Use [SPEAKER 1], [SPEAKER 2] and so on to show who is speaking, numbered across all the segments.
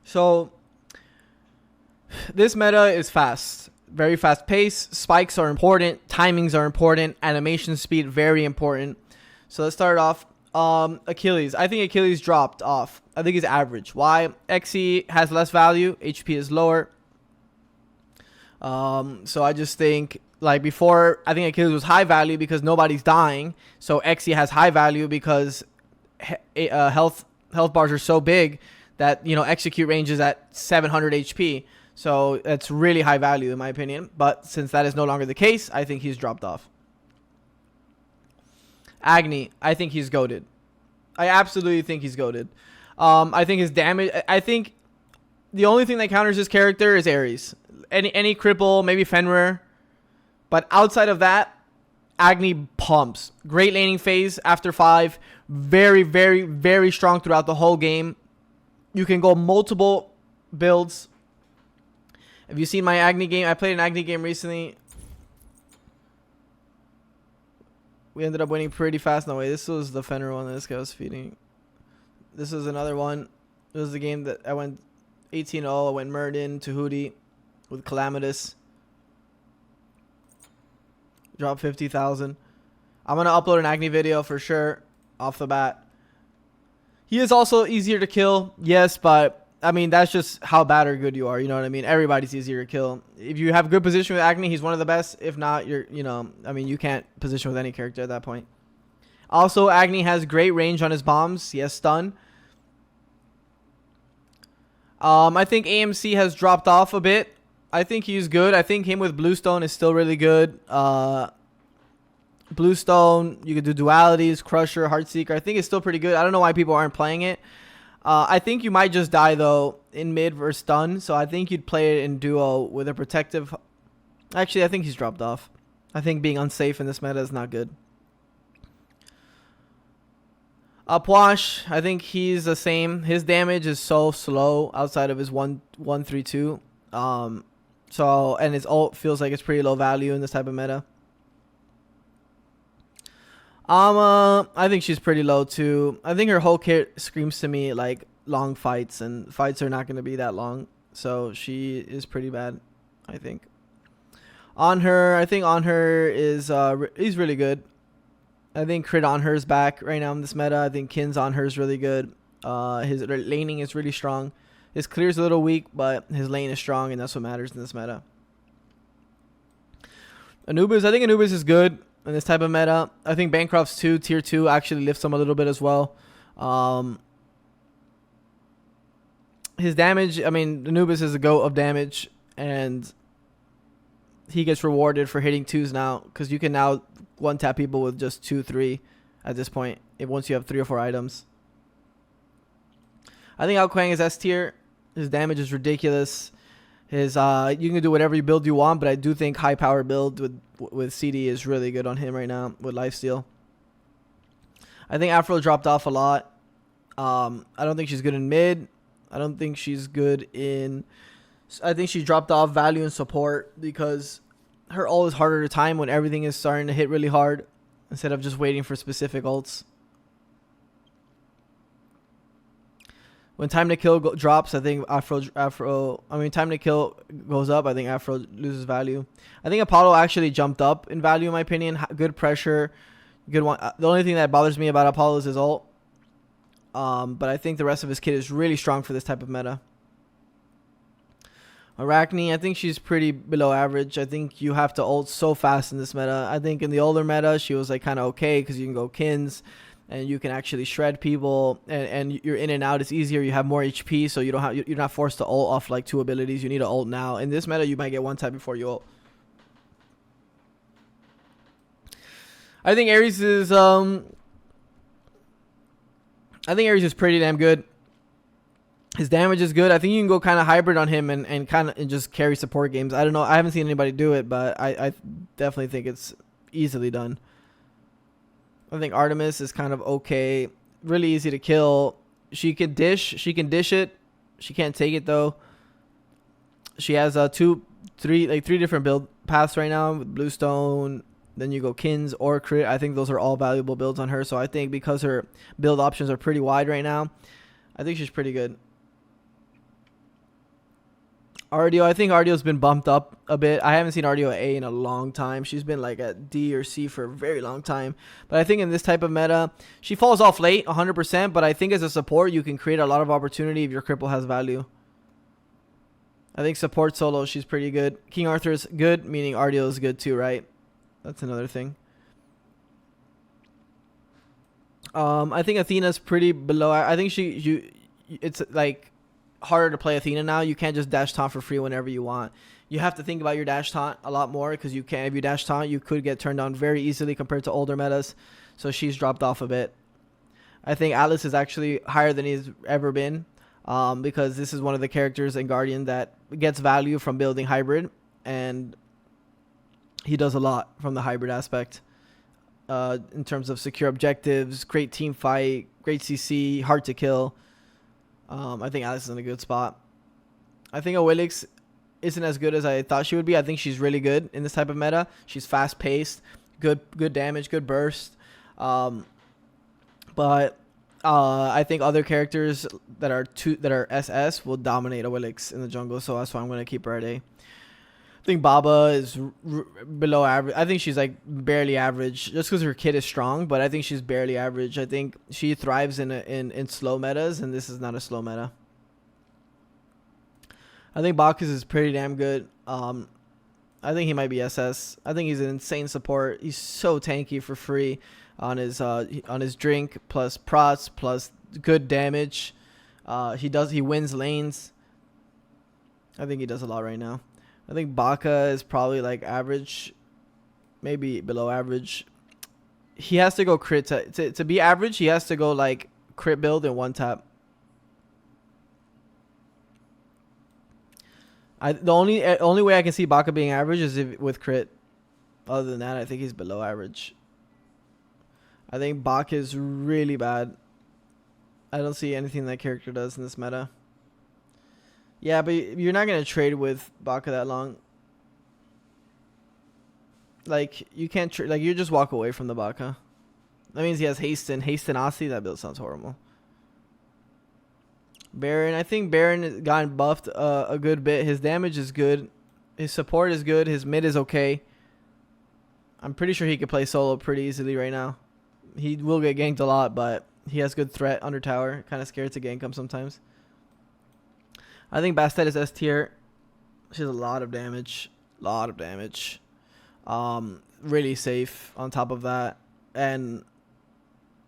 [SPEAKER 1] So this meta is fast. Very fast pace. Spikes are important. Timings are important. Animation speed, very important. So let's start off. Achilles. I think Achilles dropped off. I think he's average. Why? XE has less value. HP is lower. So I just think, like before, I think Achilles was high value because nobody's dying. So XE has high value because health bars are so big that, you know, execute range is at 700 HP. So that's really high value in my opinion. But since that is no longer the case, I think he's dropped off. Agni, I think he's goated. I absolutely think he's goated. I think his damage. I think the only thing that counters his character is Ares. Any cripple, maybe Fenrir. But outside of that, Agni pumps. Great laning phase after 5. Very, very, very strong throughout the whole game. You can go multiple builds. Have you seen my Agni game? I played an Agni game recently. We ended up winning pretty fast. No way, this was the Fenrir one that this guy was feeding. This was another one. It was the game that I went 18-0. I went Murden to Hootie with Calamitous. Dropped 50,000. I'm going to upload an Agni video for sure off the bat. He is also easier to kill. Yes, but I mean, that's just how bad or good you are. You know what I mean? Everybody's easier to kill. If you have good position with Agni, he's one of the best. If not, you're, you know, I mean, you can't position with any character at that point. Also, Agni has great range on his bombs. He has stun. I think AMC has dropped off a bit. I think he's good. I think him with Bluestone is still really good. Bluestone, you could do dualities, Crusher, Heartseeker. I think it's still pretty good. I don't know why people aren't playing it. I think you might just die, though, in mid versus stun. So I think you'd play it in duo with a protective. Actually, I think he's dropped off. I think being unsafe in this meta is not good. Pwash, I think he's the same. His damage is so slow outside of his 1-3-2. So, and his ult feels like it's pretty low value in this type of meta. I think she's pretty low too. I think her whole kit screams to me like long fights, and fights are not going to be that long. So she is pretty bad, I think. On her, I think on her is he's really good. I think crit on her is back right now in this meta. I think Kin's on her is really good. His laning is really strong. His clear is a little weak, but his lane is strong, and that's what matters in this meta. Anubis, I think Anubis is good in this type of meta. I think Bancroft's tier 2 actually lifts him a little bit as well. His damage, I mean, Anubis is a goat of damage, and he gets rewarded for hitting 2s now, because you can now one-tap people with just 2-3 at this point, once you have 3 or 4 items. I think Ao Kuang is S tier. His damage is ridiculous. His you can do whatever build you want, but I do think high power build with CD is really good on him right now with lifesteal. I think APPAREL dropped off a lot. I don't think she's good in mid. I don't think she's good in. I think she dropped off value and support because her ult is harder to time when everything is starting to hit really hard instead of just waiting for specific ults. When time to kill drops, I think time to kill goes up. I think APPAREL loses value. I think Apollo actually jumped up in value in my opinion. Good pressure, good one. The only thing that bothers me about Apollo is his ult. But I think the rest of his kit is really strong for this type of meta. Arachne, I think she's pretty below average. I think you have to ult so fast in this meta. I think in the older meta, she was like kind of okay because you can go Kins. And you can actually shred people, and you're in and out. It's easier. You have more HP, so you don't have. You're not forced to ult off like 2 abilities. You need to ult now. In this meta, you might get one tap before you ult. I think Ares is. I think Ares is pretty damn good. His damage is good. I think you can go kind of hybrid on him and kind of just carry support games. I don't know. I haven't seen anybody do it, but I definitely think it's easily done. I think Artemis is kind of okay. Really easy to kill. She can dish. She can dish it. She can't take it though. She has 3 different build paths right now with Bluestone. Then you go Kins or Crit. I think those are all valuable builds on her. So I think because her build options are pretty wide right now, I think she's pretty good. RDO, I think RDO's been bumped up a bit. I haven't seen RDO A in a long time. She's been like at D or C for a very long time. But I think in this type of meta, she falls off late 100%. But I think as a support, you can create a lot of opportunity if your cripple has value. I think support solo, she's pretty good. King Arthur's good, meaning RDO is good too, right? That's another thing. I think Athena's pretty below. I think it's like harder to play Athena now. You can't just dash taunt for free whenever you want. You have to think about your dash taunt a lot more because you can. If you dash taunt, you could get turned on very easily compared to older metas. So she's dropped off a bit. I think Atlas is actually higher than he's ever been because this is one of the characters in Guardian that gets value from building hybrid, and he does a lot from the hybrid aspect in terms of secure objectives, great team fight, great CC, hard to kill. I think Alex is in a good spot. I think Awilix isn't as good as I thought she would be. I think she's really good in this type of meta. She's fast paced, good damage, good burst. But I think other characters that are SS will dominate Awilix in the jungle. So that's why I'm gonna keep her at A. I think Baba is below average. I think she's like barely average just because her kit is strong, but I think she's barely average. I think she thrives in slow metas, and this is not a slow meta. I think Bacchus is pretty damn good. I think he might be SS. I think he's an insane support. He's so tanky for free on his drink plus prots plus good damage. He wins lanes. I think he does a lot right now. I think Baka is probably like average, maybe below average. He has to go crit to be average. He has to go like crit build and one tap. The only way I can see Baka being average is with crit. Other than that, I think he's below average. I think Baka is really bad. I don't see anything that character does in this meta. Yeah, but you're not gonna trade with Baka that long. Like you can't like you just walk away from the Baka. That means he has haste and Asi. That build sounds horrible. Baron, I think Baron has gotten buffed a good bit. His damage is good. His support is good. His mid is okay. I'm pretty sure he could play solo pretty easily right now. He will get ganked a lot, but he has good threat under tower. Kind of scared to gank him sometimes. I think Bastet is S tier. She has a lot of damage. Really safe on top of that. And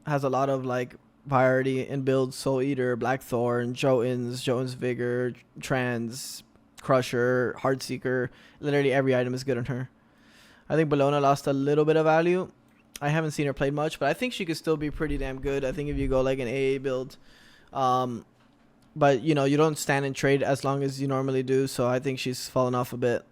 [SPEAKER 1] has a lot of like variety in builds. Soul Eater, Blackthorn, Jotun's Vigor, Trans, Crusher, Heartseeker. Literally every item is good on her. I think Bologna lost a little bit of value. I haven't seen her played much, but I think she could still be pretty damn good. I think if you go like an AA build, but you know, you don't stand and trade as long as you normally do, so I think she's fallen off a bit.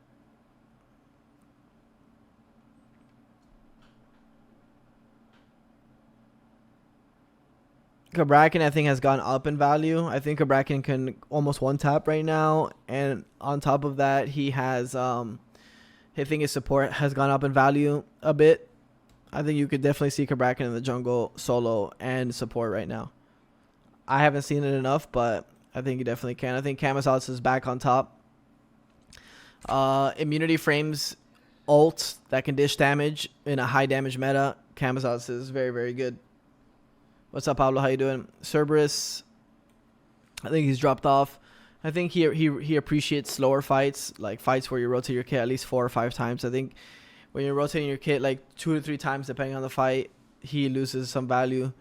[SPEAKER 1] Kabrakan, I think, has gone up in value. I think Kabrakan can almost one tap right now, and on top of that, he has I think his support has gone up in value a bit. I think you could definitely see Kabrakan in the jungle solo and support right now. I haven't seen it enough, but I think you definitely can. I think Kamazotz is back on top. Immunity frames ult that can dish damage in a high damage meta. Kamazotz is very, very good. What's up, Pablo? How you doing? Cerberus, I think he's dropped off. I think he appreciates slower fights, like fights where you rotate your kit at least 4 or 5 times. I think when you're rotating your kit like 2 to 3 times, depending on the fight, he loses some value.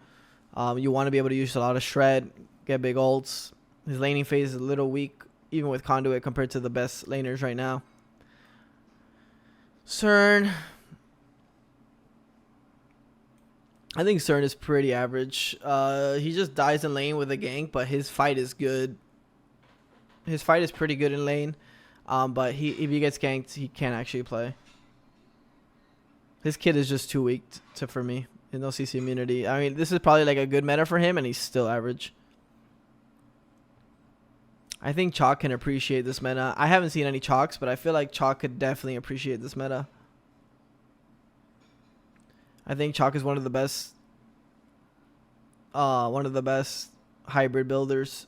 [SPEAKER 1] You want to be able to use a lot of shred, get big ults. His laning phase is a little weak, even with Conduit, compared to the best laners right now. CERN, I think CERN is pretty average. He just dies in lane with a gank, but his fight is good. His fight is pretty good in lane, but if he gets ganked, he can't actually play. His kit is just too weak for me. No CC immunity. I mean, this is probably like a good meta for him, and he's still average. I think Chalk can appreciate this meta. I haven't seen any Chalks, but I feel like Chalk could definitely appreciate this meta. I think Chalk is one of the best hybrid builders.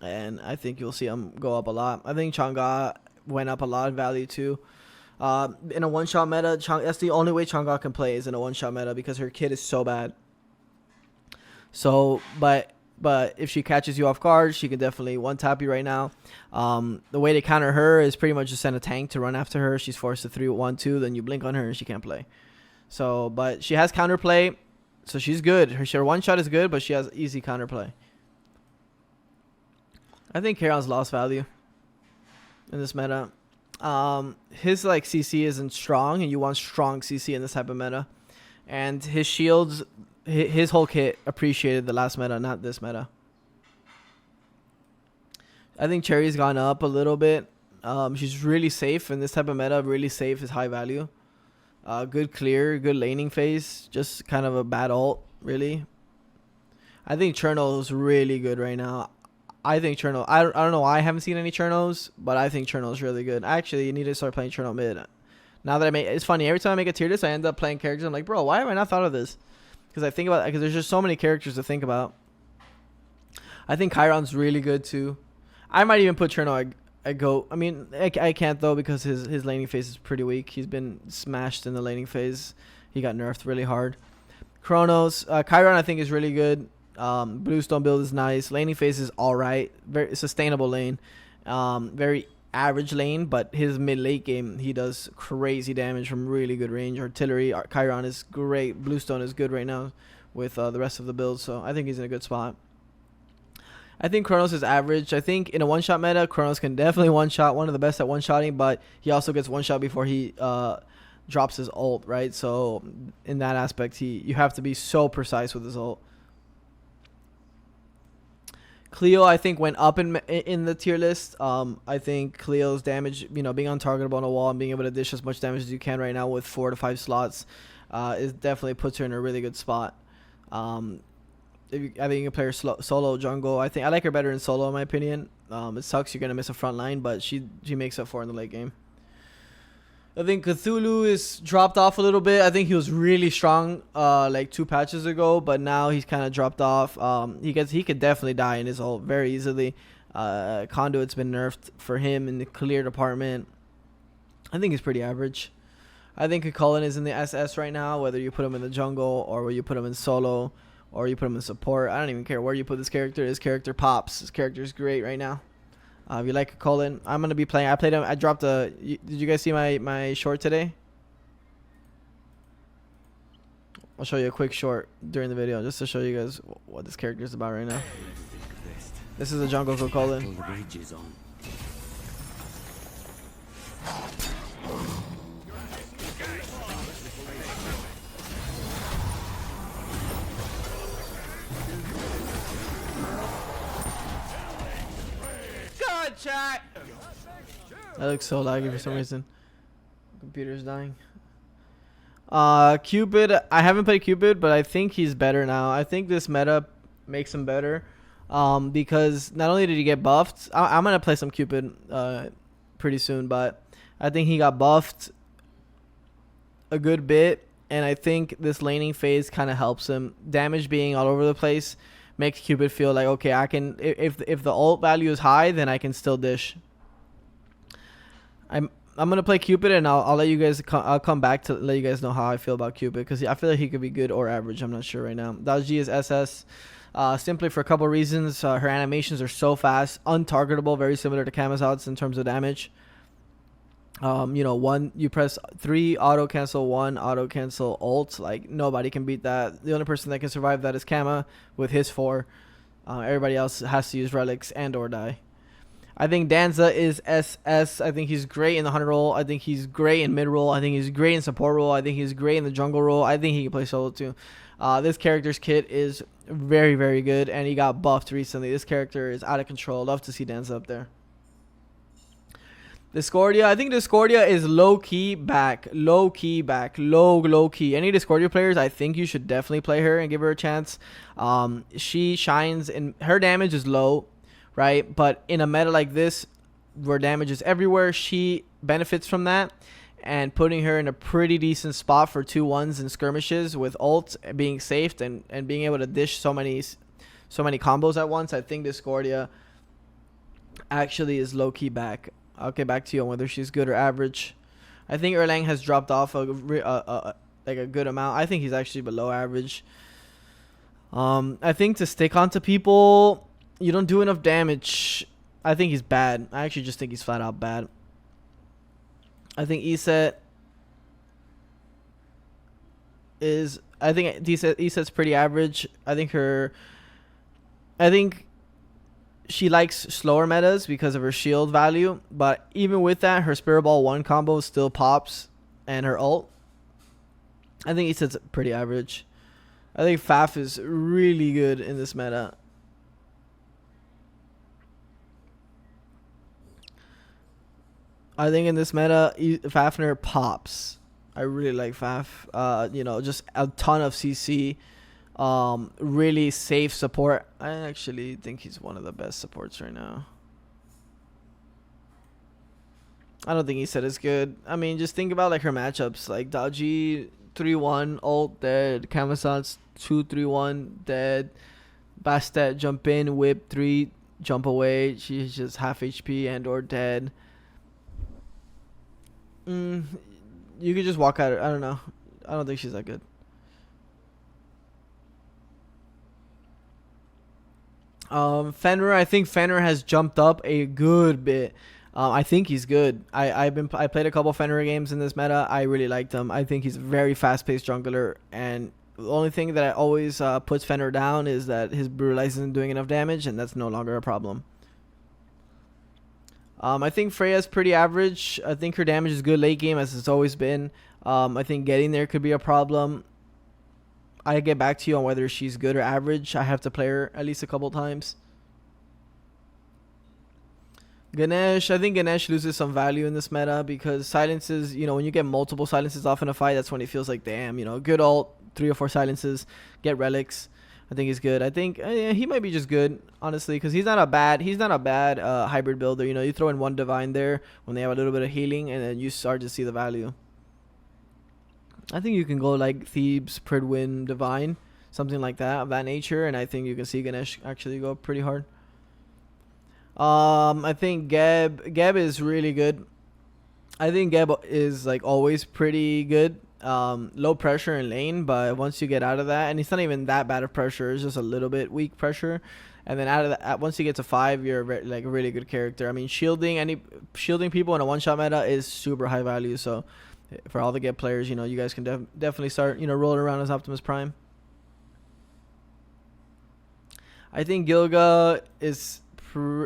[SPEAKER 1] and I think you'll see him go up a lot. I think Chang'e went up a lot in value too. In a one-shot meta, that's the only way Chang'e can play is in a one-shot meta because her kit is so bad. So, but if she catches you off guard, she can definitely one-tap you right now. The way to counter her is pretty much just send a tank to run after her. She's forced to 3-1-2, then you blink on her and she can't play. So, but she has counterplay, so she's good. Her one-shot is good, but she has easy counterplay. I think Charon's lost value in this meta. His like CC isn't strong, and you want strong CC in this type of meta. And his shields, his whole kit appreciated the last meta, not this meta. I think Cherry's gone up a little bit. She's really safe in this type of meta. Really safe is high value. Good clear, good laning phase. Just kind of a bad ult, really. I think Cherno is really good right now. I think Cherno, I don't know why I haven't seen any Chernos, but I think Cherno is really good. Actually, you need to start playing Cherno mid. Now that it's funny, every time I make a tier list, I end up playing characters. I'm like, bro, why have I not thought of this? Because I think about, because there's just so many characters to think about. I think Chiron's really good too. I might even put Cherno at GOAT. I mean, I can't though because his laning phase is pretty weak. He's been smashed in the laning phase. He got nerfed really hard. Chronos, Chiron I think is really good. Bluestone build is nice. Laning phase is alright. Very sustainable lane. Very average lane, but his mid late game he does crazy damage from really good range. Artillery, Chiron is great. Bluestone is good right now with the rest of the build, so I think he's in a good spot. I think Chronos is average. I think in a one-shot meta, Chronos can definitely one-shot, one of the best at one-shotting, but he also gets one-shot before he drops his ult, right? So in that aspect, you have to be so precise with his ult. Cleo, I think, went up in the tier list. I think Cleo's damage, being untargetable on a wall and being able to dish as much damage as you can right now with 4 to 5 slots, is definitely puts her in a really good spot. I think you can play her solo jungle. I like her better in solo, in my opinion. It sucks you're gonna miss a front line, but she makes up for it in the late game. I think Cthulhu is dropped off a little bit. I think he was really strong like 2 patches ago, but now he's kind of dropped off. He could definitely die in his ult very easily. Conduit's been nerfed for him in the clear department. I think he's pretty average. I think Cullen is in the SS right now, whether you put him in the jungle or whether you put him in solo or you put him in support. I don't even care where you put this character. His character pops. His character is great right now. If you like Colin, I'm gonna be playing. I played him. I dropped a. Did you guys see my short today? I'll show you a quick short during the video just to show you guys what this character is about right now. This is a jungle for Colin. Chat. That looks so laggy for some reason. Computer's dying. Cupid. I haven't played Cupid, but I think he's better now. I think this meta makes him better. Because not only did he get buffed, I'm gonna play some Cupid pretty soon, but I think he got buffed a good bit, and I think this laning phase kind of helps him. Damage being all over the place makes Cupid feel like, okay, I can, if the ult value is high, then I can still dish. I'm gonna play Cupid, and I'll let you guys I'll come back to let you guys know how I feel about Cupid, because I feel like he could be good or average. I'm not sure right now. Dalji is SS, simply for a couple reasons. Her animations are so fast, untargetable, very similar to Camazot's in terms of damage. You press 3 auto cancel, 1 auto cancel ult. Like, nobody can beat that. The only person that can survive that is Kama with his 4. Everybody else has to use relics and or die. I think Danza is SS. I think he's great in the hunter role. I think he's great in mid role. I think he's great in support role. I think he's great in the jungle role. I think he can play solo too. This character's kit is very, very good, and he got buffed recently. This character is out of control. Love to see Danza up there. Discordia. I think Discordia is low-key back. Low-key back. Low-key. Any Discordia players, I think you should definitely play her and give her a chance. She shines, and her damage is low, right? But in a meta like this, where damage is everywhere, she benefits from that. And putting her in a pretty decent spot for 2-1s and skirmishes with ult, being safe, and being able to dish so many combos at once, I think Discordia actually is low-key back. I'll get back to you on whether she's good or average. I think Erlang has dropped off like a good amount. I think he's actually below average. I think to stick onto people, you don't do enough damage. I think he's bad. I actually just think he's flat out bad. I think ESET is... I think ESET's pretty average. I think she likes slower metas because of her shield value. But even with that, her Spirit Ball 1 combo still pops. And her ult. I think ESET's pretty average. I think Faf is really good in this meta. I think in this meta, Fafnir pops. I really like Faf. You know, just a ton of CC. Really safe support. I actually think he's one of the best supports right now. I don't think ESET is good. I mean, just think about like her matchups. Like Dodgy 3-1, ult dead. Camisance 2-3-1 dead. Bastet jump in, whip 3, jump away. She's just half HP and or dead. You could just walk out. I don't know. I don't think she's that good. Fenrir, I think Fenrir has jumped up a good bit. I think he's good. I played a couple Fenrir games in this meta. I really liked him. I think he's a very fast-paced jungler, and the only thing that I always puts Fenrir down is that his brutalize isn't doing enough damage, and that's no longer a problem. I think Freya's pretty average. I think her damage is good late game, as it's always been. I think getting there could be a problem. I get back to you on whether she's good or average. I have to play her at least a couple times. Ganesh, I think Ganesh loses some value in this meta because silences, you know, when you get multiple silences off in a fight, that's when it feels like, damn, you know, good ult, 3 or 4 silences, get relics. I think he's good. I think he might be just good, honestly, because he's not a bad hybrid builder. You know, you throw in 1 divine there when they have a little bit of healing, and then you start to see the value. I think you can go like Thebes, Pridwin, Divine, something like that, of that nature, and I think you can see Ganesh actually go pretty hard. I think Geb is really good. I think Geb is like always pretty good. Low pressure in lane, but once you get out of that, and it's not even that bad of pressure, it's just a little bit weak pressure, and then out of that, once you get to 5, you're like a really good character. I mean, shielding people in a one-shot meta is super high value. So for all the Geb players, you know, you guys can definitely start, you know, rolling around as Optimus Prime. I think Gilga is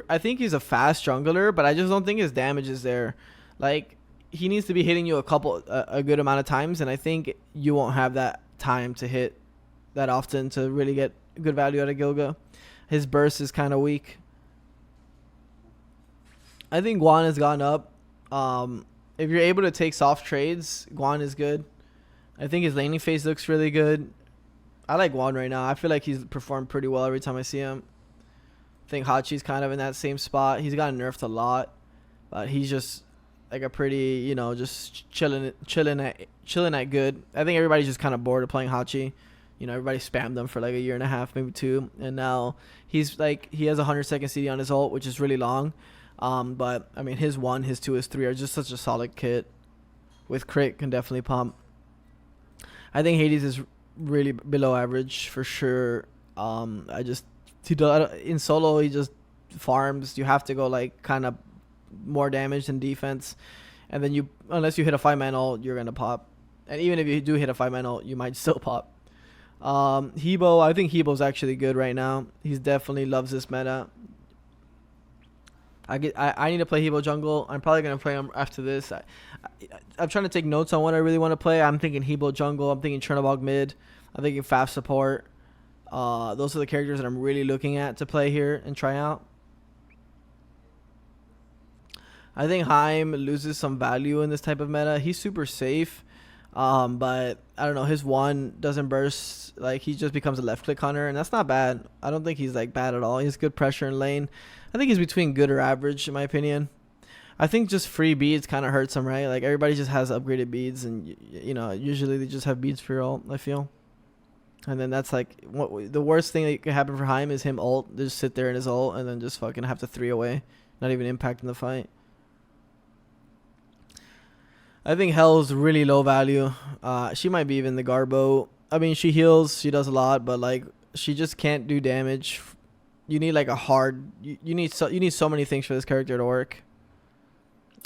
[SPEAKER 1] I think he's a fast jungler, but I just don't think his damage is there. Like, he needs to be hitting you a good amount of times, and I think you won't have that time to hit that often to really get good value out of Gilga. His burst is kind of weak. I think Guan has gone up. If you're able to take soft trades, Guan is good. I think his laning phase looks really good. I like Guan right now. I feel like he's performed pretty well every time I see him. I think Hachi's kind of in that same spot. He's gotten nerfed a lot, but he's just like a pretty, you know, just chilling at good. I think everybody's just kind of bored of playing Hachi. You know, everybody spammed him for like a year and a half, maybe 2, and now he's like, he has a 100-second CD on his ult, which is really long. But I mean, his 1, his 2, his 3 are just such a solid kit. With crit, can definitely pump. I think Hades is really below average for sure. In solo, he just farms. You have to go like kind of more damage than defense, and then unless you hit a 5-man ult, you're gonna pop. And even if you do hit a 5-man ult, you might still pop. Hebo, I think Hebo's actually good right now. He's definitely loves this meta. I need to play Hebo jungle. I'm probably gonna play him after this. I'm trying to take notes on what I really want to play. I'm thinking Hebo jungle. I'm thinking Chernobog mid. I'm thinking fast support. Those are the characters that I'm really looking at to play here and try out. I think Heim loses some value in this type of meta. He's super safe, but I don't know. His 1 doesn't burst. Like, he just becomes a left-click hunter, and that's not bad. I don't think he's like bad at all. He has good pressure in lane. I think he's between good or average, in my opinion. I think just free beads kind of hurts him, right? Like, everybody just has upgraded beads, and you know, usually they just have beads for your ult, I feel. And then that's like the worst thing that could happen for Heim is him ult, just sit there in his ult, and then just fucking have to 3 away not even impacting the fight. I think Hell's really low value. She might be even the Garbo. I mean, she heals, she does a lot, but like she just can't do damage. You need like a hard. You need so many things for this character to work.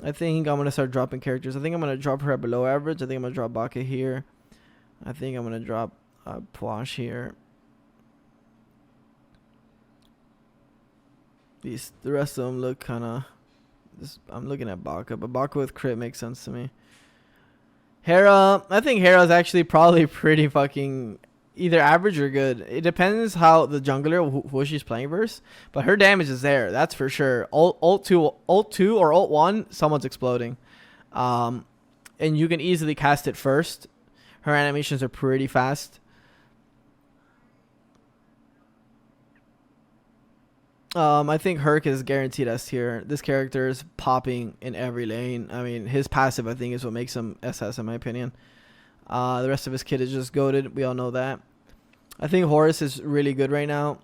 [SPEAKER 1] I think I'm gonna start dropping characters. I think I'm gonna drop her at below average. I think I'm gonna drop Baka here. I think I'm gonna drop Poash here. The rest of them look kind of. I'm looking at Baka, but Baka with crit makes sense to me. Hera, I think Hera's actually probably pretty fucking either average or good. It depends how the jungler who she's playing versus, but her damage is there. That's for sure. Ult 2 or ult 1, someone's exploding. And you can easily cast it first. Her animations are pretty fast. I think Herc is guaranteed S tier. This character is popping in every lane. I mean, his passive, I think, is what makes him SS, in my opinion. The rest of his kit is just goated. We all know that. I think Horus is really good right now.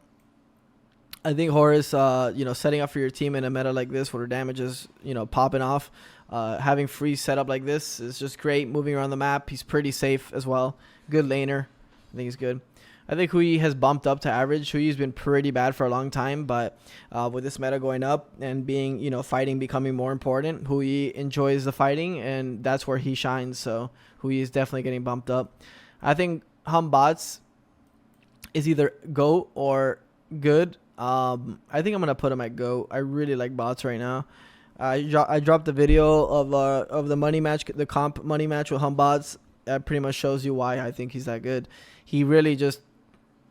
[SPEAKER 1] I think Horus, setting up for your team in a meta like this where the damage is, popping off. Having free setup like this is just great. Moving around the map, he's pretty safe as well. Good laner. I think he's good. I think Hui has bumped up to average. Hui's been pretty bad for a long time, but with this meta going up and being, fighting becoming more important, Hui enjoys the fighting, and that's where he shines. So Hui is definitely getting bumped up. I think Bots is either GOAT or good. I think I'm gonna put him at GOAT. I really like Bots right now. I dropped the video of the money match, the comp money match with Bots. That pretty much shows you why I think he's that good. He really just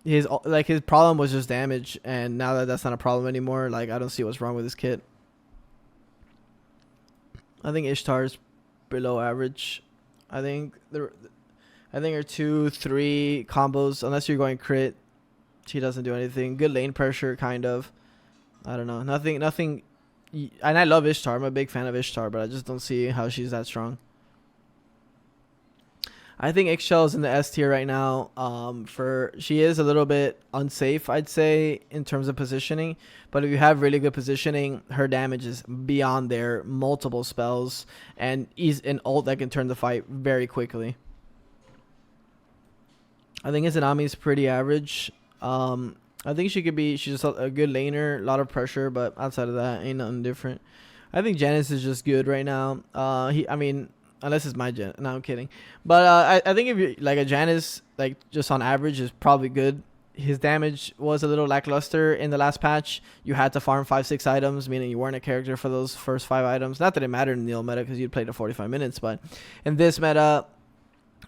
[SPEAKER 1] his problem was just damage, and now that that's not a problem anymore, like I don't see what's wrong with his kit. I think Ishtar's below average. I think her 2-3 combos, unless you're going crit, she doesn't do anything. Good lane pressure, kind of. I don't know, nothing. And I love Ishtar. I'm a big fan of Ishtar, but I just don't see how she's that strong. I think Ixchel is in the S tier right now. She is a little bit unsafe, I'd say, in terms of positioning. But if you have really good positioning, her damage is beyond their multiple spells, and is an ult that can turn the fight very quickly. I think Izanami is pretty average. I think she's just a good laner, a lot of pressure, but outside of that, ain't nothing different. I think Janice is just good right now. Unless it's my Jan. No, I'm kidding. But I think if you like a Janice, like just on average, is probably good. His damage was a little lackluster in the last patch. You had to farm 5-6 items, meaning you weren't a character for those first 5 items. Not that it mattered in the old meta because you'd played to 45 minutes, but in this meta,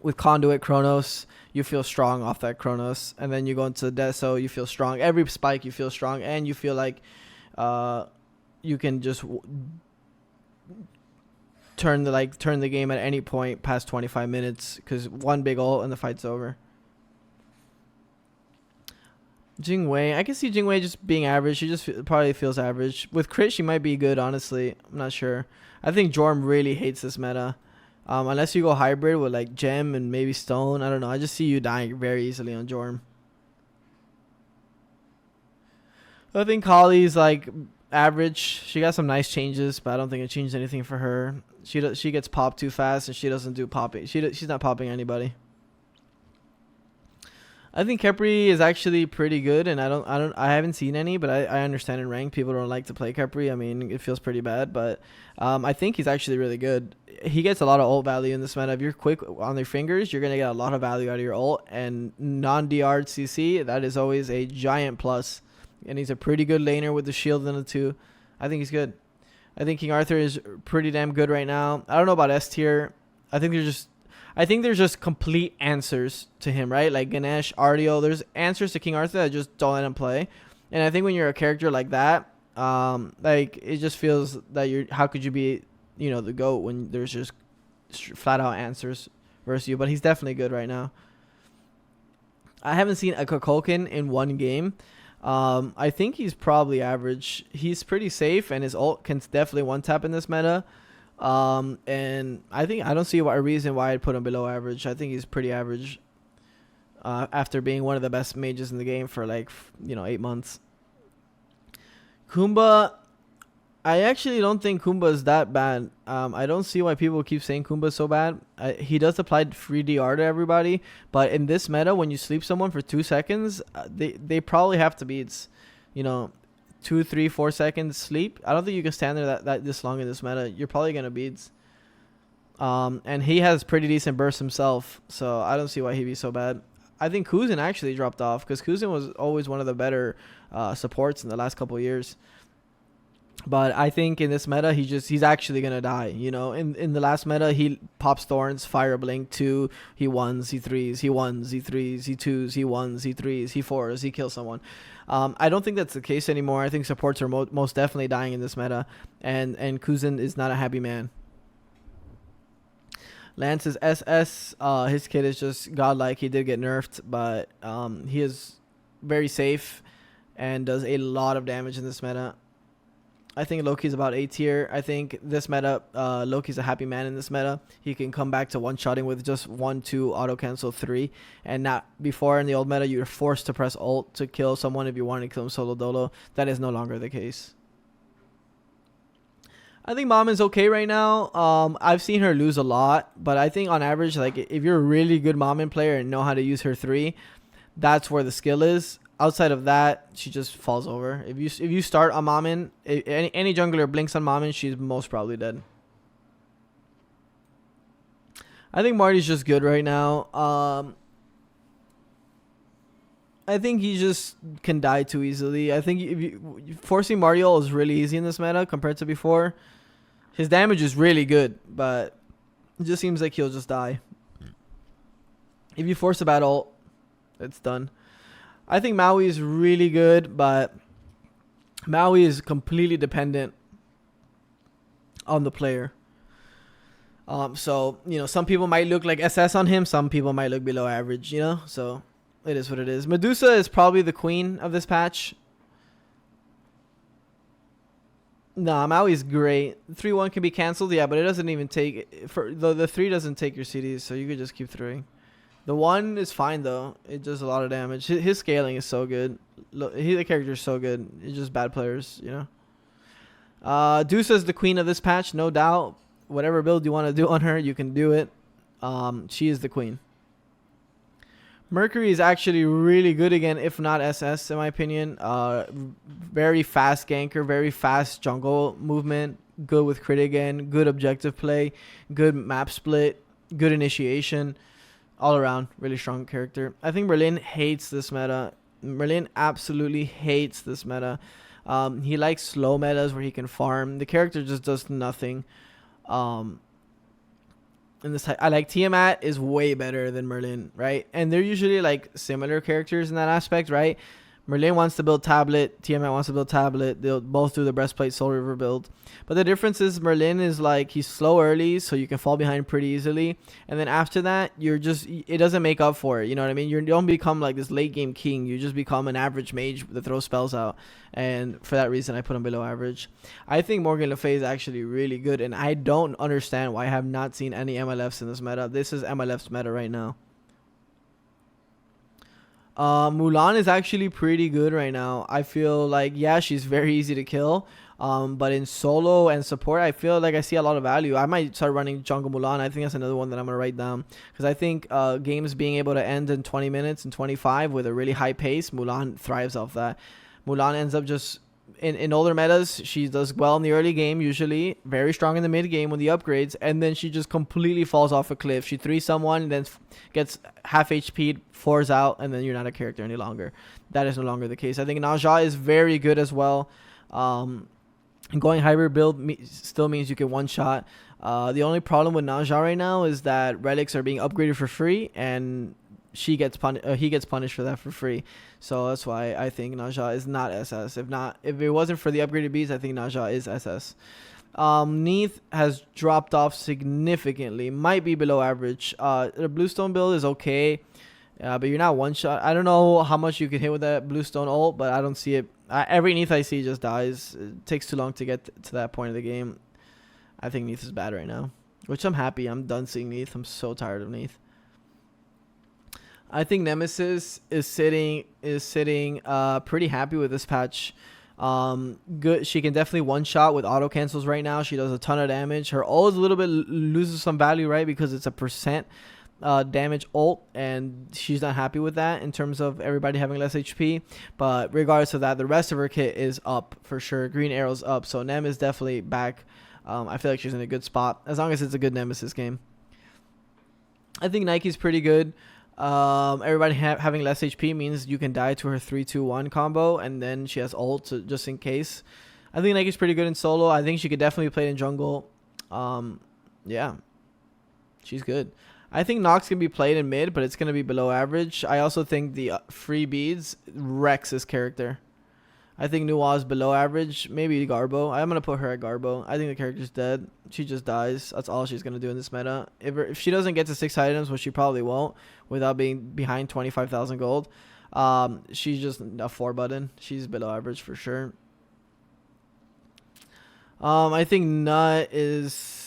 [SPEAKER 1] with Conduit Chronos, you feel strong off that Chronos, and then you go into Deso, you feel strong. Every spike, you feel strong, and you feel like you can just turn the game at any point past 25 minutes because one big ult and the fight's over. Jingwei, I can see Jingwei just being average. She just probably feels average. With crit, she might be good, honestly. I'm not sure. I think Jorm really hates this meta. Unless you go hybrid with like Gem and maybe Stone. I don't know. I just see you dying very easily on Jorm. I think Kali's like average. She got some nice changes, but I don't think it changed anything for her. She gets popped too fast, and she doesn't do popping. She's not popping anybody. I think Khepri is actually pretty good, and I haven't seen any, but I understand in rank people don't like to play Khepri. I mean, it feels pretty bad, but I think he's actually really good. He gets a lot of ult value in this meta. If you're quick on your fingers, you're gonna get a lot of value out of your ult, and non-DR'd CC, that is always a giant plus. And he's a pretty good laner with the shield and the 2. I think he's good. I think King Arthur is pretty damn good right now. I don't know about S tier. I think there's just complete answers to him, right? Like Ganesh, Ardio, there's answers to King Arthur that just don't let him play. And I think when you're a character like that, like it just feels that how could you be, the GOAT when there's just flat out answers versus you. But he's definitely good right now. I haven't seen a Kukulkan in one game. I think he's probably average. He's pretty safe, and his ult can definitely one tap in this meta. And I don't see a reason why I'd put him below average. I think he's pretty average. After being one of the best mages in the game for 8 months. Kumba, I actually don't think Kumba is that bad. I don't see why people keep saying Kumba is so bad. He does apply free DR to everybody, but in this meta, when you sleep someone for 2 seconds, they probably have to be, it's, you know, 2, 3, 4 seconds sleep. I don't think you can stand there that this long in this meta. You're probably gonna beat. And he has pretty decent burst himself, so I don't see why he'd be so bad. I think Kuzin actually dropped off because Kuzin was always one of the better supports in the last couple of years. But I think in this meta, he's actually gonna die. You know, in the last meta, he pops thorns, fire blink 2, he 1s, he 3s, he 1s, he 3s, he 2s, he 1s, he 3s, he 4s, he kills someone. I don't think that's the case anymore. I think supports are most definitely dying in this meta, and Kuzin is not a happy man. Lance is SS. His kit is just godlike. He did get nerfed, but he is very safe and does a lot of damage in this meta. I think Loki's about A tier. I think this meta, Loki's a happy man in this meta. He can come back to one-shotting with just 1, 2, auto-cancel 3. And not before in the old meta, you were forced to press ult to kill someone if you wanted to kill him solo dolo. That is no longer the case. I think Mom is okay right now. I've seen her lose a lot, but I think on average, like if you're a really good Mammon player and know how to use her 3, that's where the skill is. Outside of that, she just falls over. If you start on Mammon, any jungler blinks on Mammon, she's most probably dead. I think Marty's just good right now. I think he just can die too easily. I think forcing Marty ult is really easy in this meta compared to before. His damage is really good, but it just seems like he'll just die. If you force a bad ult, it's done. I think Maui is really good, but Maui is completely dependent on the player. So, you know, some people might look like SS on him. Some people might look below average, you know? So, it is what it is. Medusa is probably the queen of this patch. Nah, Maui's great. 3-1 can be cancelled, yeah, but it doesn't even take... The 3 doesn't take your CDs, so you could just keep 3. The 1 is fine, though. It does a lot of damage. His scaling is so good. The character is so good. It's just bad players, you know? Dusa is the queen of this patch, no doubt. Whatever build you want to do on her, you can do it. She is the queen. Mercury is actually really good again, if not SS, in my opinion. Very fast ganker, very fast jungle movement. Good with crit again. Good objective play. Good map split. Good initiation. All around, really strong character. I think Merlin hates this meta. Merlin absolutely hates this meta. He likes slow metas where he can farm. The character just does nothing. In this, I like Tiamat is way better than Merlin, right? And they're usually like similar characters in that aspect, right? Merlin wants to build tablet, Tiamat wants to build tablet. They'll both do the breastplate Soul River build. But the difference is Merlin is like, he's slow early, so you can fall behind pretty easily. And then after that, it doesn't make up for it. You know what I mean? You don't become like this late game king. You just become an average mage that throws spells out. And for that reason, I put him below average. I think Morgan Le Fay is actually really good. And I don't understand why I have not seen any MLFs in this meta. This is MLF's meta right now. Mulan is actually pretty good right now. I feel like, yeah, she's very easy to kill. But in solo and support, I feel like I see a lot of value. I might start running Jungle Mulan. I think that's another one that I'm going to write down. Because I think games being able to end in 20 minutes and 25 with a really high pace, Mulan thrives off that. Mulan ends up just... In older metas, she does well in the early game, usually. Very strong in the mid game with the upgrades. And then she just completely falls off a cliff. She 3s someone, then gets half HP'd, 4s out, and then you're not a character any longer. That is no longer the case. I think Naja is very good as well. Going hybrid build still means you can one-shot. The only problem with Naja right now is that relics are being upgraded for free, and... he gets punished for that for free. So that's why I think Naja is not SS. If it wasn't for the upgraded bees, I think Naja is SS. Neath has dropped off significantly. Might be below average. The Bluestone build is okay. But you're not one shot. I don't know how much you can hit with that Bluestone ult, but I don't see it. Every Neath I see just dies. It takes too long to get to that point of the game. I think Neath is bad right now. Which I'm happy. I'm done seeing Neath. I'm so tired of Neath. I think Nemesis is sitting pretty happy with this patch. Good. She can definitely one shot with auto cancels right now. She does a ton of damage. Her ult is a little bit loses some value, right? Because it's a percent damage ult, and she's not happy with that in terms of everybody having less HP. But regardless of that, the rest of her kit is up for sure. Green arrow's up, so Nem is definitely back. I feel like she's in a good spot as long as it's a good Nemesis game. I think Nike's pretty good. Everybody having less HP means you can die to her 3-2-1 combo, and then she has ult just in case. I think Nike's pretty good in solo. I think she could definitely play in jungle. Yeah, she's good. I think Nox can be played in mid, but it's going to be below average. I also think the free beads wrecks his character. I think Nuwa is below average. Maybe Garbo. I'm going to put her at Garbo. I think the character's dead. She just dies. That's all she's going to do in this meta. If she doesn't get to 6 items, which she probably won't, without being behind 25,000 gold, she's just a 4 button. She's below average for sure. I think Nut is...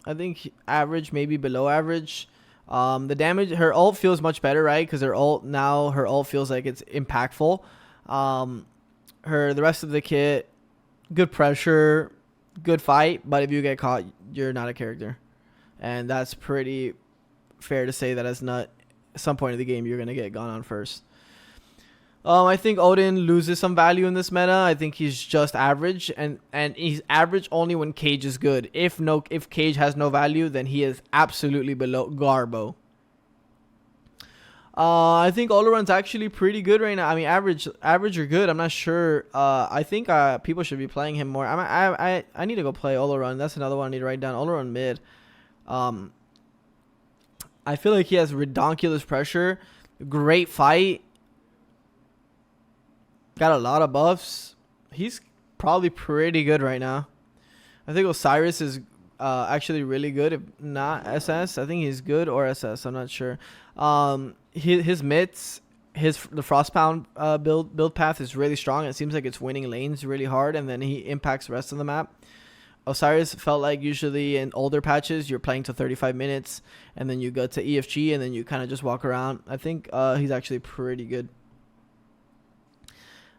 [SPEAKER 1] I think average, maybe below average. The damage, her ult feels much better, right? Because her ult feels like it's impactful. The rest of the kit, good pressure, good fight, but if you get caught, you're not a character, and that's pretty fair to say that as Nut, at some point of the game, you're gonna get gone on first. I think Odin loses some value in this meta. I think he's just average, and he's average only when Cage is good. If Cage has no value, then he is absolutely below Garbo. I think Oloron's actually pretty good right now. I mean, average or good. I'm not sure. I think people should be playing him more. I need to go play Oloron. That's another one I need to write down. Oloron mid. I feel like he has redonkulous pressure. Great fight. Got a lot of buffs. He's probably pretty good right now. I think Osiris is actually really good. If not SS, I think he's good, or SS. I'm not sure. His mitts, the Frostbound build path is really strong. It seems like it's winning lanes really hard, and then he impacts the rest of the map. Osiris felt like usually in older patches you're playing to 35 minutes, and then you go to EFG, and then you kind of just walk around. I think he's actually pretty good.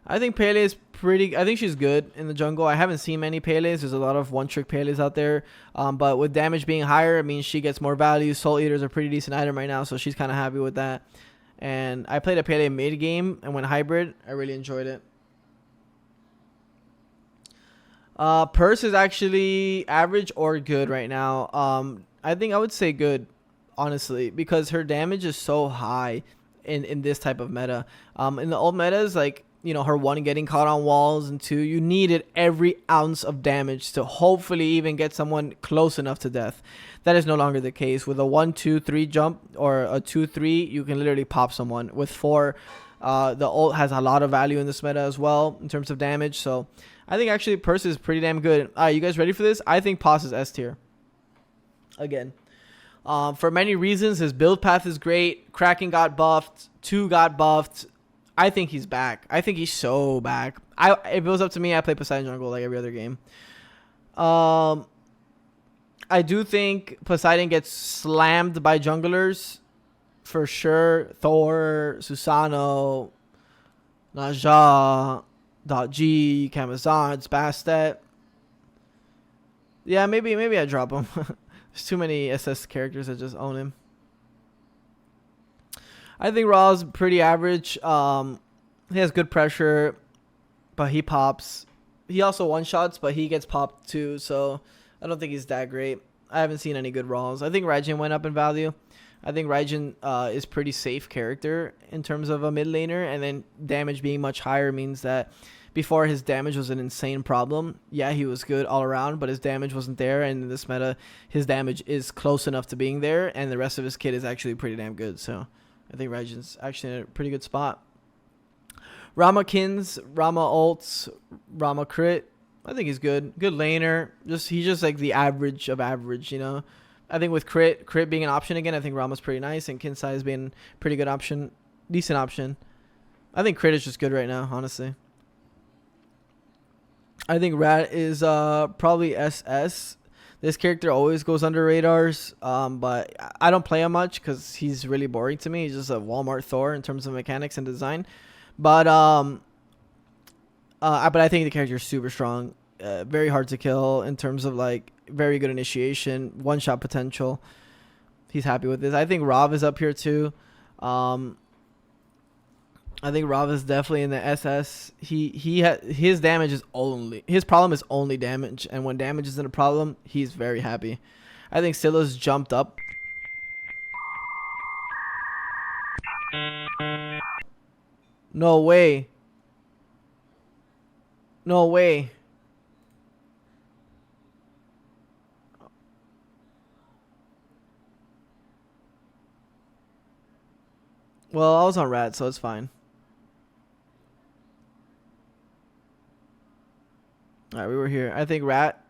[SPEAKER 1] I think Pele is pretty... I think she's good in the jungle. I haven't seen many Peles. There's a lot of one-trick Peles out there. But with damage being higher, it means she gets more value. Soul Eater's a pretty decent item right now, so she's kind of happy with that. And I played a Pele mid-game and went hybrid. I really enjoyed it. Purse is actually average or good right now. I think I would say good, honestly, because her damage is so high in this type of meta. In the old metas, like... You know, her 1 getting caught on walls, and 2, you needed every ounce of damage to hopefully even get someone close enough to death. That is no longer the case. With a 1-2-3 jump or a 2-3, you can literally pop someone. With 4, the ult has a lot of value in this meta as well in terms of damage. So I think actually Purse is pretty damn good. All right, you guys ready for this? I think Pos is S tier. Again. For many reasons, his build path is great. Kraken got buffed. 2 got buffed. I think he's back. I think he's so back. If it was up to me, I play Poseidon jungle like every other game. I do think Poseidon gets slammed by junglers for sure. Thor, Susano, Naja, .G, Camazons, Bastet. Yeah, maybe I drop him. There's too many SS characters that just own him. I think Raw's pretty average. He has good pressure, but he pops. He also one-shots, but he gets popped too, so I don't think he's that great. I haven't seen any good Raws. I think Raijin went up in value. I think Raijin is pretty safe character in terms of a mid laner, and then damage being much higher means that before his damage was an insane problem. Yeah, he was good all around, but his damage wasn't there, and in this meta, his damage is close enough to being there, and the rest of his kit is actually pretty damn good, so... I think Raijin's actually in a pretty good spot. Ramakins, Rama ults, Rama crit. I think he's good. Good laner. He's just like the average of average, you know. I think with crit being an option again, I think Rama's pretty nice, and Kinsai's being a pretty good option. Decent option. I think crit is just good right now, honestly. I think Rat is probably SS. This character always goes under radars, but I don't play him much because he's really boring to me. He's just a Walmart Thor in terms of mechanics and design. But But I think the character is super strong. Very hard to kill in terms of like very good initiation, one shot potential. He's happy with this. I think Rav is up here too. I think Rav is definitely in the SS. His damage is only his problem is only damage, and when damage isn't a problem, he's very happy. I think Scylla's jumped up. No way. No way. Well, I was on Rat, so it's fine. Alright, we were here. I think Rat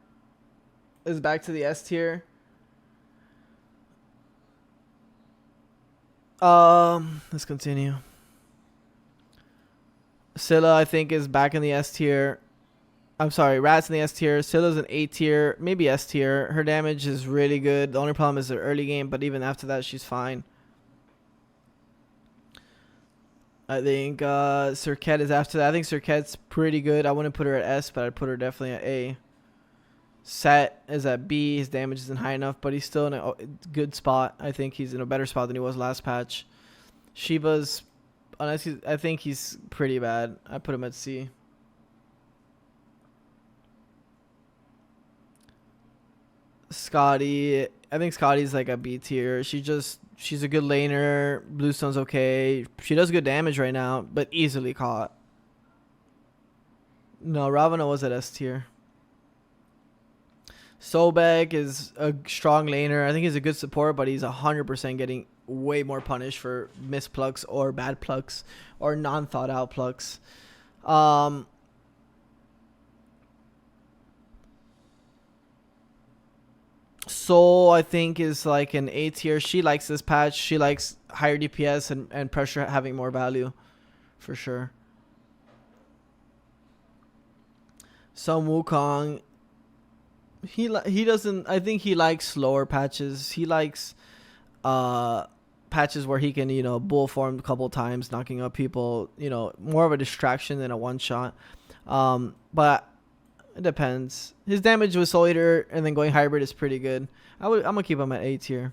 [SPEAKER 1] is back to the S tier. Let's continue. Scylla, I think, is back in the S tier. I'm sorry, Rat's in the S tier. Scylla's an A tier, maybe S tier. Her damage is really good. The only problem is the early game, but even after that, she's fine. I think Cirquette is after that. I think Cirquette's pretty good. I wouldn't put her at S, but I'd put her definitely at A. Set is at B. His damage isn't high enough, but he's still in a good spot. I think he's in a better spot than he was last patch. Shiva's, I think he's pretty bad. I put him at C. Scotty, I think Scotty's like a B tier. She's a good laner. Bluestone's okay. She does good damage right now, but easily caught. No, Ravana was at S tier. Sobek is a strong laner. I think he's a good support, but he's 100% getting way more punished for missed plucks or bad plucks or non-thought out plucks. Soul, I think, is like an A tier. She likes this patch. She likes higher DPS and pressure having more value, for sure. Some Wukong, he doesn't. I think he likes slower patches. He likes patches where he can, you know, bull form a couple times, knocking up people. You know, more of a distraction than a one shot. But it depends. His damage with Soul Eater and then going hybrid is pretty good. I'm gonna keep him at A tier.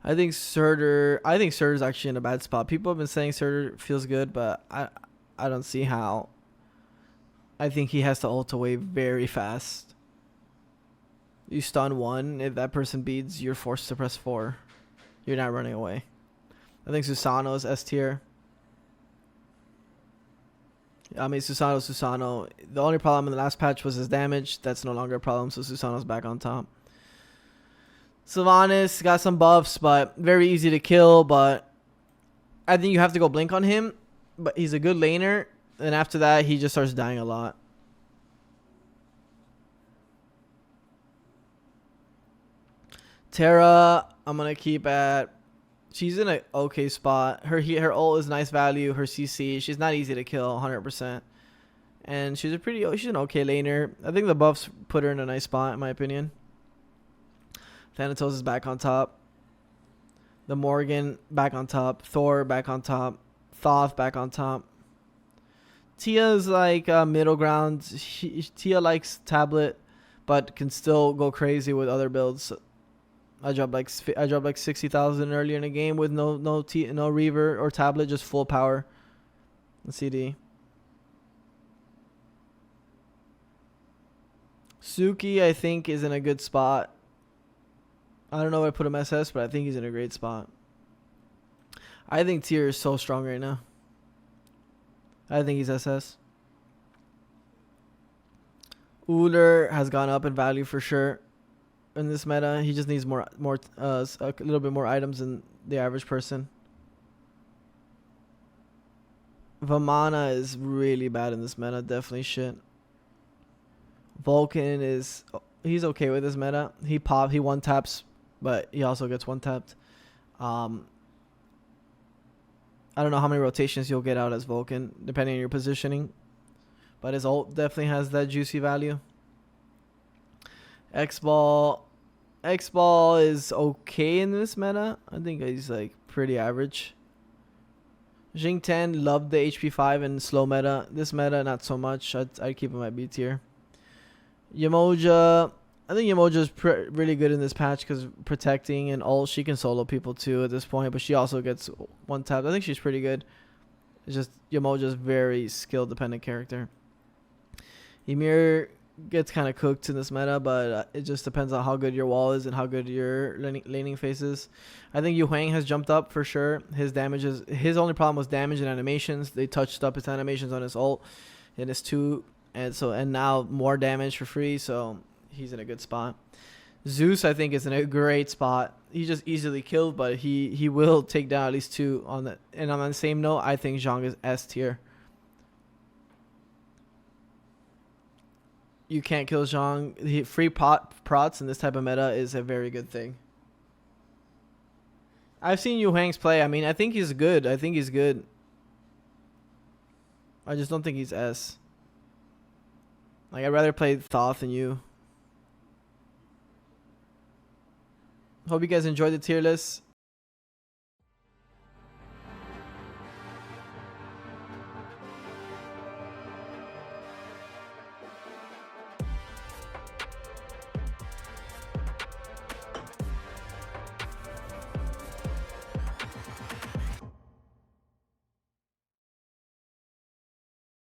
[SPEAKER 1] I think Surtur's actually in a bad spot. People have been saying Surtur feels good, but I don't see how. I think he has to ult away very fast. You stun one, if that person beats, you're forced to press 4. You're not running away. I think Susano is S tier. I mean, Susano. The only problem in the last patch was his damage. That's no longer a problem, so Susano's back on top. Sylvanas got some buffs, but very easy to kill. But I think you have to go blink on him. But he's a good laner. And after that, he just starts dying a lot. Terra, I'm going to keep at... She's in an okay spot. Her ult is nice value. Her CC, she's not easy to kill 100%. And she's an okay laner. I think the buffs put her in a nice spot, in my opinion. Thanatos is back on top. The Morgan back on top. Thor back on top. Thoth back on top. Tia's like middle ground. Tia likes tablet, but can still go crazy with other builds. I dropped like 60,000 earlier in the game with no Revert or tablet, just full power. CD. Suki, I think, is in a good spot. I don't know if I put him SS, but I think he's in a great spot. I think Tier is so strong right now. I think he's SS. Uller has gone up in value for sure in this meta. He just needs a little bit more items than the average person. Vamana is really bad in this meta. Definitely shit. Vulcan he's okay with this meta. He one taps, but he also gets one tapped. I don't know how many rotations you'll get out as Vulcan, depending on your positioning. But his ult definitely has that juicy value. X-Ball is okay in this meta. I think he's like pretty average. Jing 10, loved the HP 5 and slow meta. This meta, not so much. I'd keep him at B tier. Yamoja, I think Yamoja's really good in this patch because protecting and ult. She can solo people too at this point, but she also gets one tap. I think she's pretty good. It's just Yamoja's very skill dependent character. Ymir gets kind of cooked in this meta, but it just depends on how good your wall is and how good your laning phase is. I think Yu Huang has jumped up for sure. His only problem was damage and animations. They touched up his animations on his ult and his 2, and now more damage for free, so he's in a good spot. Zeus, I think, is in a great spot. He just easily killed, but he will take down at least 2 on the. And on the same note, I think Zhang is S tier. You can't kill Zhang. Free prots in this type of meta is a very good thing. I've seen Yu Huang's play. I mean, I think he's good. I just don't think he's S. Like, I'd rather play Thoth than you. Hope you guys enjoyed the tier list.